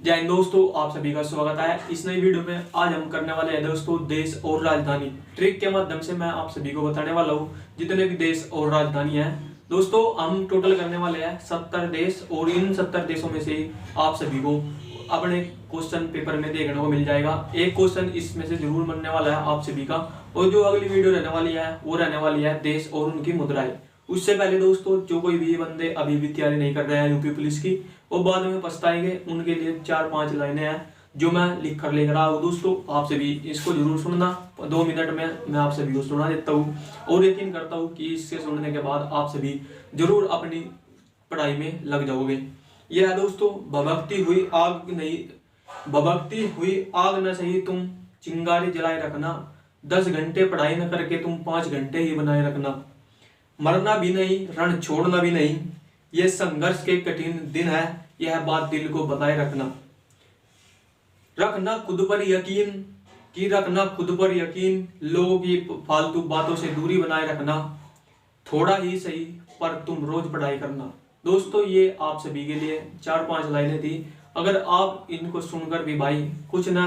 जय हिंद दोस्तों, आप सभी का स्वागत है इस नई वीडियो में। आज हम करने वाले हैं दोस्तों देश और राजधानी ट्रिक के माध्यम से। मैं आप सभी को बताने वाला हूँ जितने भी देश और राजधानी हैं। दोस्तों हम टोटल करने वाले हैं 70 देश और इन 70 देशों में से आप सभी को अपने क्वेश्चन पेपर में देखने को मिल जाएगा। एक क्वेश्चन इसमें से जरूर बनने वाला है आप सभी का। और जो अगली वीडियो रहने वाली है वो रहने वाली है देश और उनकी मुद्राएं। उससे पहले दोस्तों जो कोई भी बंदे अभी भी तैयारी नहीं कर रहे हैं यूपी पुलिस की, वो बाद में पछताएंगे, उनके लिए 4-5 लाइनें हैं जो मैं लिख कर लेकर आया हूँ। दोस्तों आप सभी इसको जरूर सुनना। 2 मिनट में मैं आप सभी को सुना देता हूँ और यकीन करता हूँ कि इससे सुनने के बाद आप सभी जरूर अपनी पढ़ाई में लग जाओगे। यह है दोस्तों, भभकती हुई आग न सही तुम चिंगारी जलाए रखना, 10 घंटे पढ़ाई न करके तुम 5 घंटे ही बनाए रखना। मरना भी नहीं, रण छोड़ना भी नहीं, यह संघर्ष के कठिन दिन है, यह बात दिल को बताए रखना। रखना खुद पर यकीन, लोगों की फालतू बातों से दूरी बनाए रखना। थोड़ा ही सही पर तुम रोज पढ़ाई करना। दोस्तों ये आप सभी के लिए 4-5 लाइनें थी। अगर आप इनको सुनकर भी भाई कुछ ना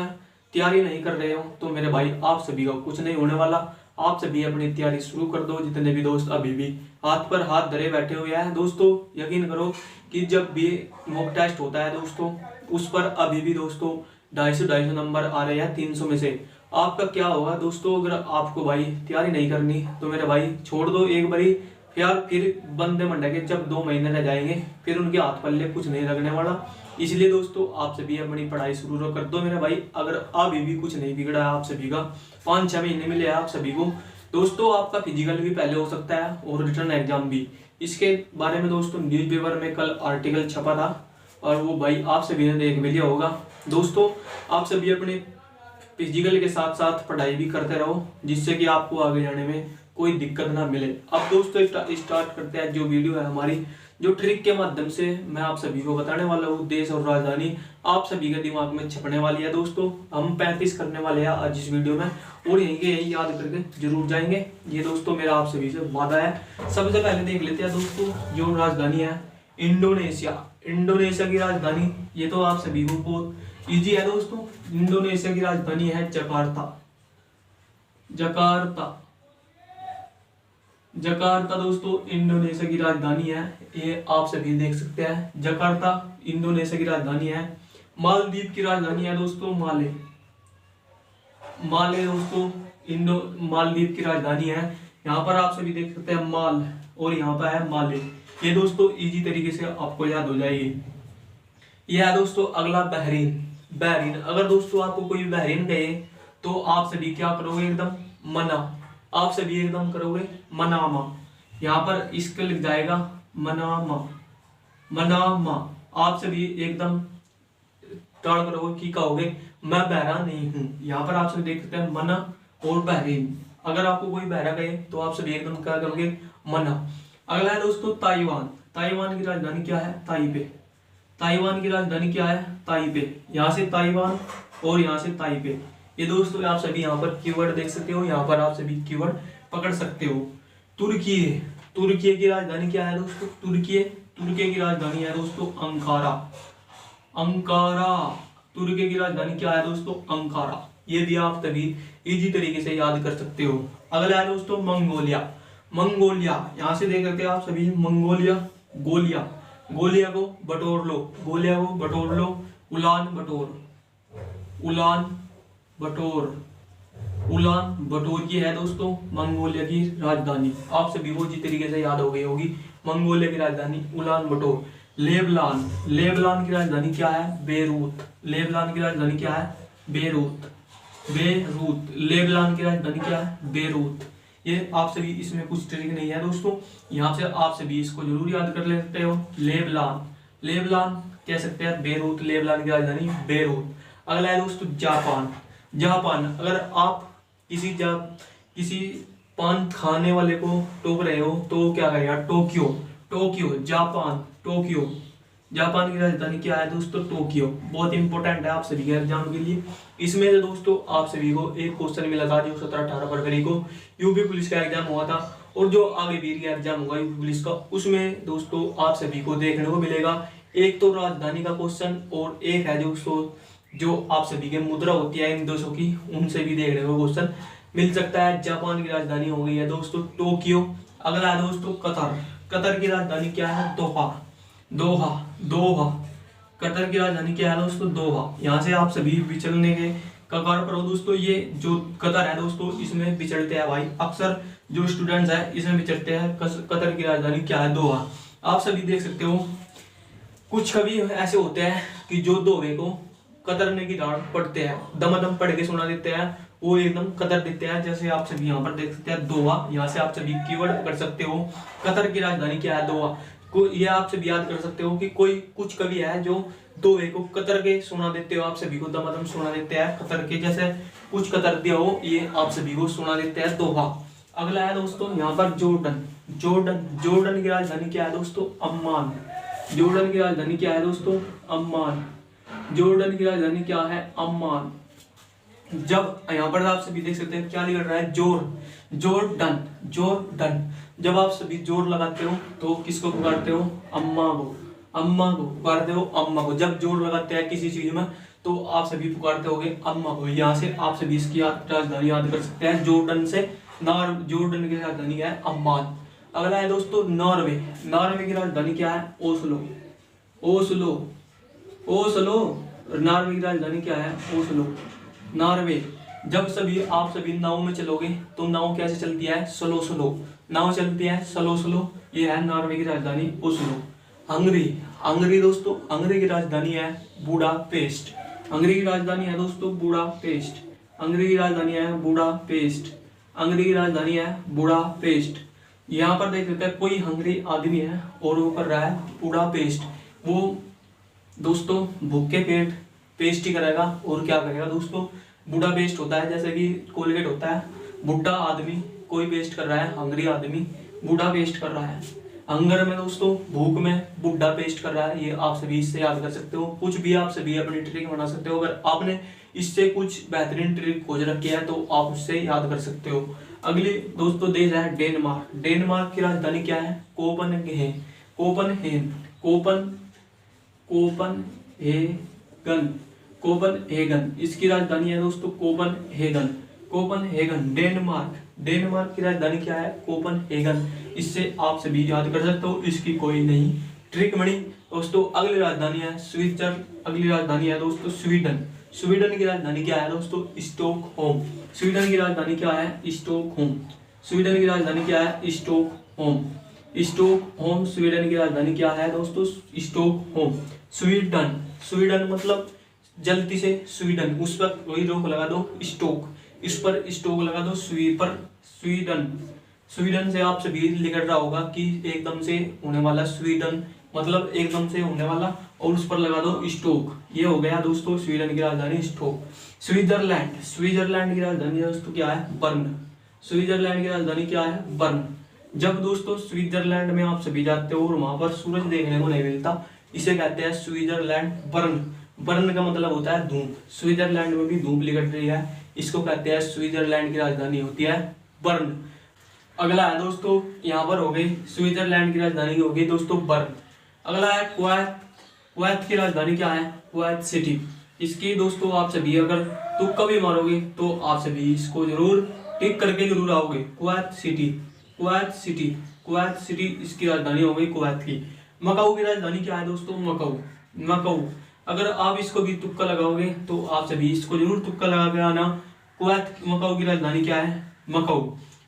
तैयारी नहीं कर रहे हो तो मेरे भाई आप सभी का कुछ नहीं होने वाला। आप सभी अपनी तैयारी शुरू कर दो। जितने भी दोस्त अभी भी हाथ पर हाथ धरे बैठे हुए हैं, दोस्तों यकीन करो कि जब भी मॉक टेस्ट होता है दोस्तों, उस पर अभी भी दोस्तों 250 नंबर आ रहे हैं 300 में से। आपका क्या होगा दोस्तों, अगर आपको भाई तैयारी नहीं करनी तो मेरे भाई छोड़ दो एक बारी। यार फिर बंदे मंडे के जब 2 महीने रह जाएंगे फिर उनके हाथ पल्ले कुछ नहीं लगने वाला। इसलिए दोस्तों आप सभी अपनी पढ़ाई शुरू कर दो मेरे भाई। अगर अभी भी कुछ नहीं बिगड़ा है आप सभी का, 5-6 महीने मिले हैं आप सभी को। दोस्तों आपका फिजिकल भी पहले हो सकता है और रिटर्न एग्जाम भी। इसके बारे में दोस्तों न्यूज़पेपर में कल आर्टिकल छपा था और वो भाई आप सभी ने देख भी लिया होगा। दोस्तों आप सभी अपने फिजिकल के साथ साथ पढ़ाई भी करते रहो, जिससे कि आपको आगे जाने में कोई दिक्कत ना मिले। अब दोस्तों स्टार्ट करते हैं जो वीडियो है हमारी, जो ट्रिक के माध्यम से मैं आप सभी को बताने वाला हूँ। देश और राजधानी आप सभी के दिमाग में छपने वाली है दोस्तों। हम 35 करने वाले हैं आज इस वीडियो में और यही याद करके जरूर जाएंगे। ये दोस्तों मेरा आप सभी से वादा है। सबसे पहले देख लेते हैं दोस्तों जो राजधानी है इंडोनेशिया। इंडोनेशिया की राजधानी ये तो आप सभी को बहुत ईजी है दोस्तों। इंडोनेशिया की राजधानी है जकार्ता। जकार्ता दोस्तों इंडोनेशिया की राजधानी है, ये आप सभी देख सकते हैं। जकार्ता इंडोनेशिया की राजधानी है। मालदीव की राजधानी है दोस्तों माले दोस्तों मालदीव की राजधानी है। यहाँ पर आप सभी देख सकते हैं माल और यहाँ पर है माले। ये दोस्तों इजी तरीके से आपको याद हो जाएगी। यह है दोस्तों अगला बहरीन। अगर दोस्तों आपको कोई बहरीन कहे तो आप सभी क्या करोगे, एकदम मना। आप सभी एकदम करोगे मनामा। यहाँ पर इसके लिख जाएगा मनामा। आप सभी एकदम टर्न करोगे कि कहोगे मैं बहरा नहीं हूँ। यहाँ पर आप सभी देख सकते हैं मना और बहरीन। अगर आपको कोई बहरा कहे तो आप सभी एकदम क्या करोगे मना। अगला है दोस्तों ताइवान। ताइवान की राजधानी क्या है, ताइपे। ताइवान की राजधानी क्या है, ताइपे। यहाँ से ताइवान और यहाँ से ताइपे। ये दोस्तों आप सभी यहाँ पर कीवर्ड देख सकते हो, यहाँ पर आप सभी कीवर्ड पकड़ सकते हो। तुर्की की राजधानी क्या है दोस्तों, तुर्की की राजधानी है दोस्तों अंकारा। तुर्की की राजधानी क्या है दोस्तों, अंकारा। ये भी आप सभी इजी तरीके से याद कर सकते हो। अगला है दोस्तों मंगोलिया। यहाँ से देख सकते हो आप सभी गोलिया को बटोर लो। उलान बटोर की है दोस्तों मंगोलिया की राजधानी। आप सभी को जिस तरीके से याद हो गई होगी मंगोलिया की राजधानी उलान बटोर। लेबनान की राजधानी क्या है, बेरूत। लेबनान की राजधानी क्या है, बेरूत। लेबनान की राजधानी क्या है, बेरूत। ये आप सभी इसमें कुछ ट्रिक नहीं है दोस्तों, यहाँ से आप सभी इसको जरूर याद कर लेते हो। लेबनान कह सकते हैं बेरूत, लेबनान की राजधानी बेरूत। अगला है दोस्तों जापान। अगर आप किसी पान खाने वाले को टोक रहे हो तो क्या करेगा, टोक्यो। जापान की राजधानी क्या है दोस्तों, टोक्यो। बहुत इंपॉर्टेंट है आप सभी के एग्जाम के लिए। इसमें से दोस्तों आप सभी को एक क्वेश्चन मिला था जो 17-18 फरवरी को यूपी पुलिस का एग्जाम हुआ था, और जो आगे भी एग्जाम होगा यूपी पुलिस का, उसमें दोस्तों आप सभी को देखने को मिलेगा एक तो राजधानी का क्वेश्चन और एक है जो आप सभी के मुद्रा होती है इन देशों की, उनसे भी देखने को क्वेश्चन मिल सकता है। जापान की राजधानी हो गई है दोस्तों टोक्यो। अगला है दोस्तों कतर। कतर की राजधानी क्या है? दोहा। दोहा दोहा कतर की राजधानी क्या है दोस्तों? दोहा। यहाँ से आप सभी विचलने के कगार पर हो दोस्तों। ये जो कतर है दोस्तों इसमें विचलते हैं भाई, अक्सर जो स्टूडेंट्स है इसमें विचलते हैं। कतर की राजधानी क्या है? दोहा। आप सभी देख सकते हो कुछ कवि ऐसे होते हैं कि जो दोहे को कतरने की दाड़ पढ़ते हैं, दमादम पढ़ के सुना देते हैं, वो एकदम कतर देते हैं। जैसे आप सभी यहाँ पर देख सकते हैं दोहा। यहाँ से आप सभी कीवर्ड कर सकते हो कतर की राजधानी क्या है? दोहा। ये आप सभी याद कर सकते हो कि कोई कुछ कवि है जो दोहे को कतर के सुना देते हो, आप सभी को दमादम सुना देते हैं कतर के, जैसे कुछ कतर दिया हो ये आप सभी को सुना देते हैं दोहा। अगला है दोस्तों यहाँ पर जॉर्डन। जॉर्डन जॉर्डन की राजधानी क्या है दोस्तों? अम्मान। जॉर्डन की राजधानी क्या है दोस्तों? अम्मान। जॉर्डन की राजधानी क्या है? अम्मान। जब यहाँ पर आप सभी देख सकते हैं क्या लिख रहा है? जॉर्डन। जॉर्डन। जब आप सभी जोर लगाते हो तो किसको पुकारते हो? अम्मा को। अम्मा को पुकारते हो, अम्मा को। जब जोर लगाते हैं किसी चीज में तो आप सभी पुकारते होगे अम्मा को। यहाँ से आप सभी इसकी राजधानी याद कर सकते हैं जॉर्डन से। जॉर्डन की राजधानी है अम्मान। अगला है दोस्तों नॉर्वे। नॉर्वे की राजधानी क्या है? ओस्लो। ओस्लो। ओस्लो। नॉर्वे की राजधानी क्या है? ओस्लो। नॉर्वे। जब सभी आप सभी नाव में चलोगे तो नाव कैसे चलती है? Slow slow. नाव चलती है स्लो स्लो। ये है नॉर्वे की राजधानी ओस्लो। हंगरी। हंगरी दोस्तों, हंगरी की राजधानी है बुडापेस्ट। हंगरी की राजधानी है दोस्तों बुडापेस्ट। हंगरी की राजधानी है बुडापेस्ट। हंगरी की राजधानी है बुडापेस्ट। यहाँ पर देख सकते हैं कोई हंगरी आदमी है और वो कर रहा है बुडापेस्ट। वो दोस्तों भूखे पेट पेस्ट ही करेगा और क्या करेगा दोस्तों? बुडापेस्ट होता है जैसे कि कोलगेट होता है, बुढ़ा आदमी कोई पेस्ट कर रहा है, हंगरी आदमी बूढ़ा पेस्ट कर रहा है। हंगर में दोस्तों भूख में बुढ़ा पेस्ट कर रहा है। ये आप सभी इससे याद कर सकते हो। कुछ भी आप सभी अपनी ट्रिक बना सकते हो। अगर आपने इससे कुछ बेहतरीन ट्रिक खोज रखी है तो आप उससे याद कर सकते हो। अगली दोस्तों देश है डेनमार्क। डेनमार्क की राजधानी क्या है? कोपनहेगन। कोपनहेगन। कोपनहेगन। कोपनहेगन इसकी राजधानी है दोस्तों कोपनहेगन। Copenhagen Denmark. डेनमार्क की राजधानी क्या है? कोपनहेगन। इससे आप सभी याद कर सकते हो। इसकी कोई नहीं ट्रिक बनी दोस्तों। अगली राजधानी है अगली राजधानी है दोस्तों स्वीडन। स्वीडन की राजधानी क्या है दोस्तों? स्टॉकहोम। स्वीडन की राजधानी क्या है? स्टॉकहोम। स्वीडन की राजधानी क्या है? स्टॉकहोम। स्टॉकहोम स्वीडन की राजधानी क्या है दोस्तों? स्टॉकहोम। स्वीडन। स्वीडन मतलब जल्दी से स्वीडन, उस पर वही रोक लगा दो स्टोक, इस पर स्टोक लगा दो स्वीडन। स्वीडन से आप सभी लिख रहा होगा कि एकदम से होने वाला, स्वीडन मतलब एकदम से होने वाला, और उस पर लगा दो स्टोक। ये हो गया दोस्तों स्वीडन की राजधानी स्टोक। स्विट्जरलैंड। स्विट्जरलैंड की राजधानी दोस्तों क्या है? बर्न। स्विट्जरलैंड की राजधानी क्या है? बर्न। जब दोस्तों स्विट्जरलैंड में आप सभी जाते हो और वहां पर सूरज देखने को नहीं मिलता, इसे कहते हैं स्विट्जरलैंड बर्न। बर्न का मतलब होता है धूप। स्विट्जरलैंड में भी धूप निकल रही है, इसको कहते हैं स्विट्जरलैंड की राजधानी होती है बर्न। अगला है दोस्तों यहाँ पर हो गई स्विट्जरलैंड की राजधानी हो गई दोस्तों बर्न। अगला है कुवैत। कुवैत की राजधानी क्या है? Kuwait city. इसकी दोस्तों आप सभी अगर तुक्का भी मारोगे तो आप सभी इसको जरूर टिक करके जरूर आओगे। Kuwait city. Kuwait city. Kuwait city इसकी राजधानी हो गई कुवैत की। मकाऊ की राजधानी क्या है दोस्तों? मकाऊ। मकाऊ अगर आप इसको भी तुक्का लगाओगे तो आप सभी इसको जरूर तुक्का लगा के आना। कुवैत मकाऊ की राजधानी क्या है? मकाऊ।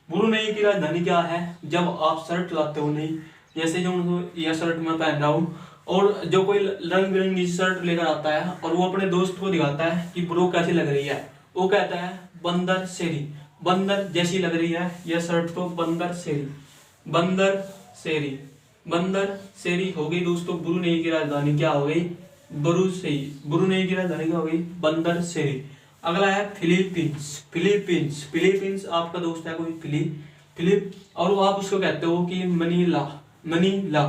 ब्रुनेई की राजधानी क्या है? जब आप शर्ट लाते हो नहीं, जैसे जो यह शर्ट मैं पहन रहा हूँ और जो कोई रंग बिरंगी शर्ट लेकर आता है और वो अपने दोस्त को दिखाता है कि ब्रो कैसी लग रही है, वो कहता है बंदर शेरी। बंदर जैसी लग रही है यह शर्ट तो बंदर शेरी। बंदर शेरी। बंदर शेरी हो गई दोस्तों ब्रुनेई की राजधानी क्या हो गई? ब्रुनेई की राजधानी क्या हो गई? बंदर शेरी। अगला है फिलीपींस। फिलीपींस। फिलीपींस आपका दोस्त है कोई फिलिप और वो आप उसको कहते हो कि मनीला। मनीला।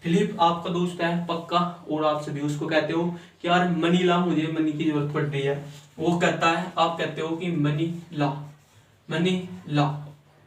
फिलिप आपका दोस्त है पक्का और आप सभी उसको कहते हो कि यार मनीला, मुझे मनी की जरूरत पड़ रही है। वो कहता है, आप कहते हो कि मनीला। मनीला।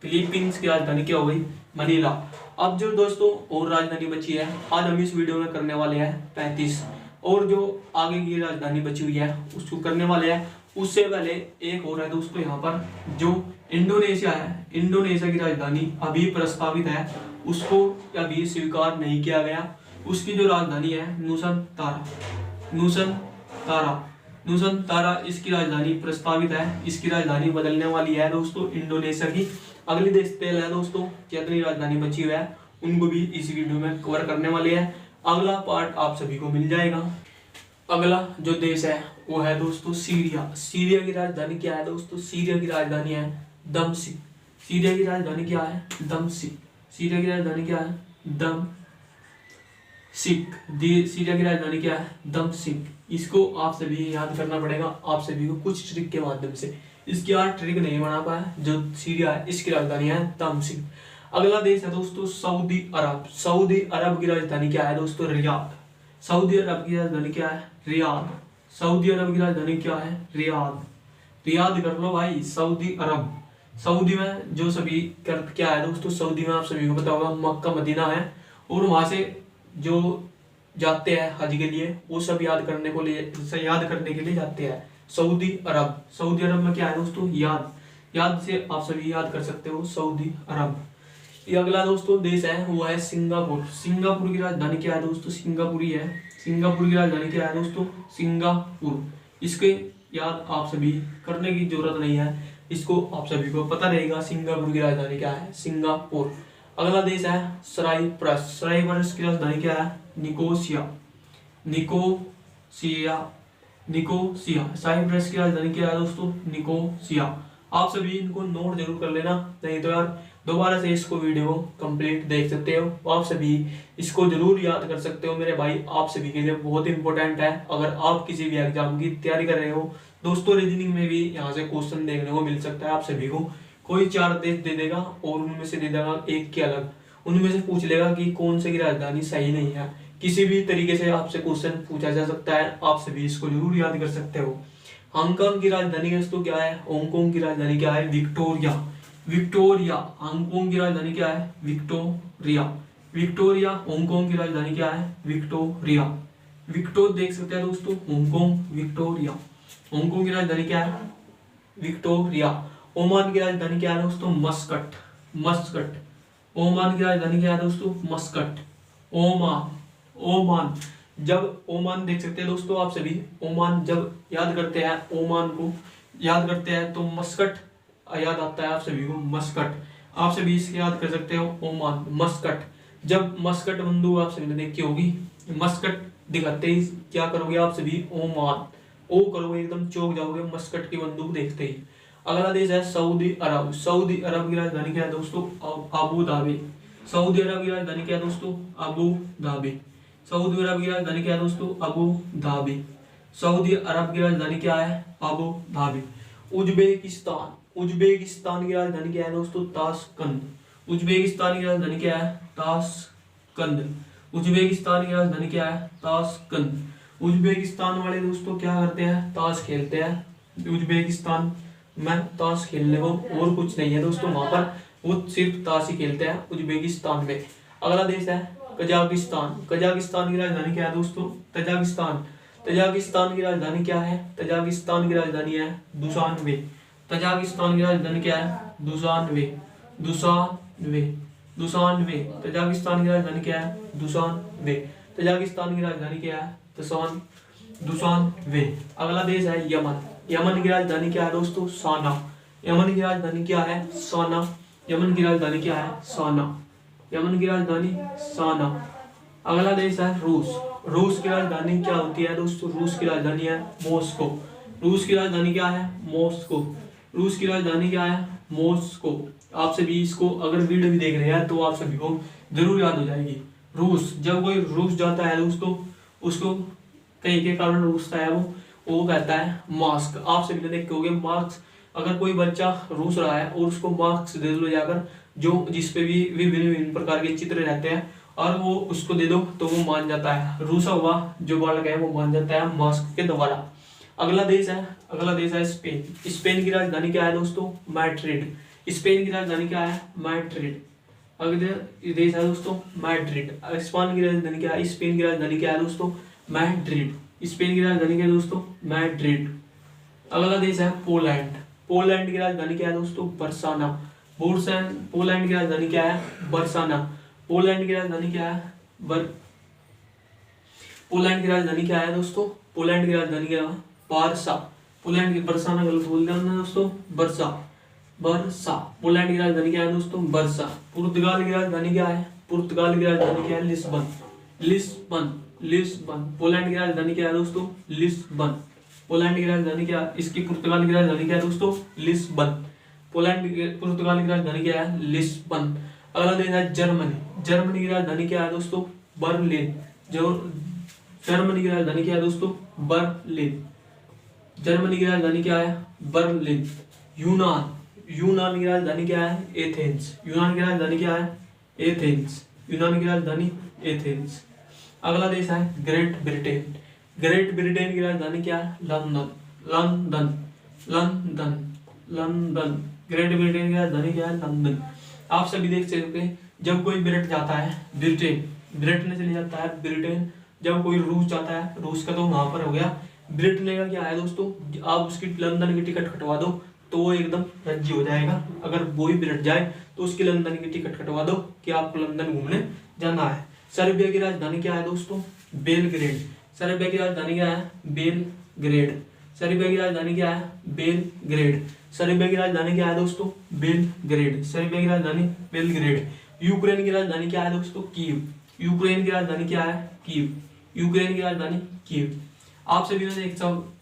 फिलीपींस की राजधानी क्या हो गई? मनीला। अब जो दोस्तों और राजधानी बची है, आज हम इस वीडियो में करने वाले हैं 35, और जो आगे की राजधानी बची हुई है उसको करने वाले हैं। उससे पहले एक और है दोस्तों, यहाँ पर जो इंडोनेशिया है, इंडोनेशिया की राजधानी अभी प्रस्तावित है, उसको अभी स्वीकार नहीं किया गया। उसकी जो राजधानी है नुसनतारा इसकी राजधानी प्रस्तावित है। इसकी राजधानी बदलने वाली है दोस्तों इंडोनेशिया की। अगली देश तेल है दोस्तों, कितनी राजधानी बची हुई है उनको भी इस वीडियो में कवर करने वाले हैं। अगला पार्ट आप सभी को मिल जाएगा। अगला जो देश है वो है दोस्तों सीरिया। सीरिया की राजधानी क्या है दोस्तों? सीरिया की राजधानी है दमश्क। सीरिया की राजधानी क्या है? दमश्क। सीरिया की राजधानी क्या है? दमश्क। सीरिया की राजधानी क्या है? दमश्क। इसको आप सभी याद करना पड़ेगा, आप सभी को कुछ ट्रिक के माध्यम से। इसकी यार ट्रिक नहीं बना पाया। जो सीरिया है इसकी राजधानी है दमश्क। अगला देश है दोस्तों सऊदी अरब। सऊदी अरब की राजधानी क्या है दोस्तों? रियाद। सऊदी अरब की राजधानी क्या है? रियाद। सऊदी अरब की राजधानी क्या है? रियाद। रियाद कर लो भाई, सऊदी अरब। सऊदी में जो सभी क्या है दोस्तों, सऊदी में आप सभी को पता होगा मक्का मदीना है, और वहां से जो जाते हैं हज के लिए वो सब याद करने के लिए जाते हैं सऊदी अरब। सऊदी अरब में क्या है दोस्तों? याद से आप सभी याद कर सकते हो सऊदी अरब। ये अगला दोस्तों देश है वो है सिंगापुर। सिंगापुर की राजधानी क्या है दोस्तों? सिंगापुरी है। सिंगापुर की राजधानी क्या है दोस्तों? सिंगापुर। इसके याद आप सभी करने की जरूरत नहीं है, इसको आप सभी को पता रहेगा सिंगापुर की राजधानी क्या है? सिंगापुर। अगला देश है साइप्रस। साइप्रस की राजधानी क्या है? निकोसिया। साइप्रस की राजधानी क्या है दोस्तों? निकोसिया। आप सभी इनको नोट जरूर कर लेना, नहीं तो यार दोबारा से इसको वीडियो कंप्लीट देख सकते हो। आप सभी इसको जरूर याद कर सकते हो मेरे भाई, आप सभी के लिए बहुत इंपॉर्टेंट है। अगर आप किसी भी एग्जाम की तैयारी कर रहे हो दोस्तों, रीजनिंग में भी यहाँ से क्वेश्चन देखने को मिल सकता है। आप सभी को कोई 4 देश दे देगा और उनमें से दे देगा एक के अलग, उनमें से पूछ लेगा कि कौन से की राजधानी सही नहीं है। किसी भी तरीके से आपसे क्वेश्चन पूछा जा सकता है, आप सभी इसको जरूर याद कर सकते हो। हांगकांग की राजधानी दोस्तों क्या है? हांगकांग की राजधानी क्या है? विक्टोरिया। हांगकांग की राजधानी क्या है? विक्टोरिया। हांगकांग की राजधानी क्या है? विक्टोरिया। देख सकते हैं दोस्तों, हांगकांग, विक्टोरिया। हांगकांग की राजधानी क्या है? विक्टोरिया। ओमान की राजधानी क्या है दोस्तों? मस्कट। ओमान की राजधानी क्या है दोस्तों? मस्कट। ओमान। जब ओमान देख सकते हैं दोस्तों आप सभी, ओमान जब याद करते हैं, ओमान को याद करते हैं तो मस्कट याद आता है आप सभी को, मस्कट। आप सभी इसके याद कर सकते हो ओमान, मस्कट। जब मस्कट बंदूक आप सभी ने देखी होगी, मस्कट दिखाते ही क्या करोगे आप सभी? ओमान। ओ करोगे, एकदम चौंक जाओगे मस्कट की बंदूक देखते ही। अगला देश है सऊदी अरब। सऊदी अरब की राजधानी क्या है दोस्तों? Abu Dhabi. सऊदी अरब की राजधानी क्या है दोस्तों? Abu Dhabi. सऊदी अरब की राजधानी क्या है दोस्तों? Abu Dhabi. सऊदी अरब की राजधानी क्या है? Abu Dhabi. उज्बेकिस्तान की राजधानी क्या है दोस्तों? ताशकंद। उज्बेकिस्तान की राजधानी क्या है? ताशकंद। उज्बेकिस्तान की राजधानी क्या है? ताशकंद। उज्बेकिस्तान वाले दोस्तों क्या करते हैं? ताश खेलते हैं। उज्बेकिस्तान में ताश खेलने को और कुछ नहीं है दोस्तों, वहां पर वो सिर्फ ताश ही खेलते हैं उज्बेकिस्तान में। अगला देश है कजाकिस्तान। कजाकिस्तान की राजधानी क्या है दोस्तों? तजाकिस्तान की राजधानी क्या है? तजाकिस्तान की राजधानी है दुशानबे। तजाकिस्तान की राजधानी क्या है? दुशानबे। तजाकिस्तान की राजधानी क्या है? दुशानबे। तजाकिस्तान की राजधानी क्या है? दुशानबे। अगला देश है यमन। यमन की राजधानी क्या है दोस्तों? साना। यमन की राजधानी क्या है? साना। यमन की राजधानी क्या है? साना। यमन की राजधानी साना। अगला देश है रूस। रूस की राजधानी क्या होती है दोस्तों? रूस की राजधानी है मॉस्को। रूस की राजधानी क्या है? मॉस्को। रूस की राजधानी क्या है? मॉस्को। आप सभी इसको अगर वीडियो भी देख रहे हैं तो आप सभी को जरूर याद हो जाएगी। रूस, जब कोई रूस जाता है दोस्तों, उसको कहीं के कारण रूसता है वो कहता है मास्क। आप सभी ने देखे होंगे मास्क। अगर कोई बच्चा रूस रहा है और उसको मास्क दे दो जाकर, जो जिसपे भी विभिन्न प्रकार के चित्र रहते हैं, और वो उसको दे दो तो वो मान जाता है, रूसा हुआ जो बालक है वो मान जाता है मास्क के द्वारा। अगला देश है स्पेन। स्पेन की राजधानी क्या है दोस्तों? मैड्रिड। स्पेन की राजधानी क्या है? मैड्रिड। अगले देश है दोस्तों मैड्रिड। स्पेन की राजधानी क्या है? स्पेन की राजधानी क्या है दोस्तों? मैड्रिड। स्पेन की राजधानी क्या है दोस्तों? मैड्रिड। अगला देश है पोलैंड। पोलैंड की राजधानी क्या है दोस्तों? बर्साना। पोलैंड की राजधानी क्या है? बर्साना। पोलैंड की राजधानी क्या है? पोलैंड की राजधानी क्या है दोस्तों? पोलैंड की राजधानी क्या है? वार्सा। पोलैंड की बरसाना गलत बोल दिया हमने दोस्तों, बरसा। बरसा। पोलैंड की राजधानी क्या है दोस्तों? बरसा। पुर्तगाल की राजधानी क्या है? पुर्तगाल की राजधानी क्या है? लिस्बन। लिस्बन। लिस्बन। पोलैंड की राजधानी क्या है दोस्तों? लिस्बन। पोलैंड की राजधानी क्या है? इसकी पुर्तगाल की राजधानी क्या है दोस्तों? लिस्बन। पुर्तगाल की राजधानी क्या है? लिस्बन। अगला देश है जर्मनी। जर्मनी की राजधानी क्या है दोस्तों? बर्लिन। जो जर्मनी की राजधानी क्या है दोस्तों? बर्लिन। जर्मनी की राजधानी क्या है? बर्लिन। यूनान। यूनान की राजधानी क्या है? एथेंस। यूनान की राजधानी क्या है? एथेंस। यूनान की राजधानी एथेंस। अगला देश है ग्रेट ब्रिटेन। ग्रेट ब्रिटेन की राजधानी क्या है? London. London. London. London. Great Britain की राजधानी क्या है? लंदन। आप सभी देख सकते हैं जब कोई ब्रिट जाता है ब्रिटेन, ब्रिटेन चले जाता है ब्रिटेन। जब कोई रूस जाता है, रूस का तो वहां पर हो गया। ब्रिटेन का क्या है दोस्तों? आप उसकी लंदन की टिकट कटवा दो तो वो एकदम रद्दी हो जाएगा। अगर वो ही ब्रिट जाए तो उसकी लंदन की टिकट कटवा दो कि आपको लंदन घूमने जाना है। सर्बिया की राजधानी क्या है दोस्तों? बेलग्रेड। सर्बिया की राजधानी क्या है? बेलग्रेड। सर्बिया की राजधानी क्या है? बेलग्रेड। सर्बिया की राजधानी क्या है दोस्तों? बेलग्रेड। सर्बिया की राजधानी बेलग्रेड। यूक्रेन की राजधानी क्या है दोस्तों? कीव। यूक्रेन की राजधानी क्या है? कीव। यूक्रेन की राजधानी कीव। आप सभी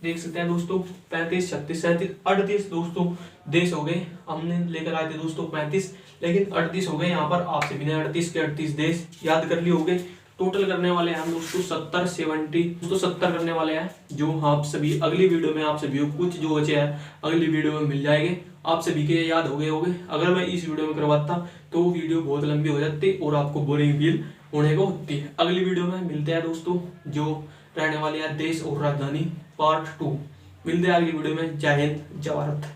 देख सकते हैं दोस्तों 35, 36, 37, 38 दोस्तों देश हो गए। हमने लेकर आए थे दोस्तों 35, लेकिन 38 हो गए यहाँ पर। आप सभी ने 38 के 38 देश याद कर लिए होंगे। टोटल करने वाले हैं हम दोस्तों 70, 70 दोस्तों 70 करने वाले हैं, जो आप सभी अगली वीडियो में आप सभी को कुछ जो बचे हैं अगली वीडियो में मिल जाएंगे। आप सभी के याद हो गए होंगे। अगर मैं इस वीडियो में करवाता तो वीडियो बहुत लंबी हो जाती और आपको बोरिंग फील होने को होती है। अगली वीडियो में मिलते हैं दोस्तों, जो रहने वाले हैं देश और राजधानी पार्ट 2। मिलते हैं अगली वीडियो में। जय हिंद, जय भारत।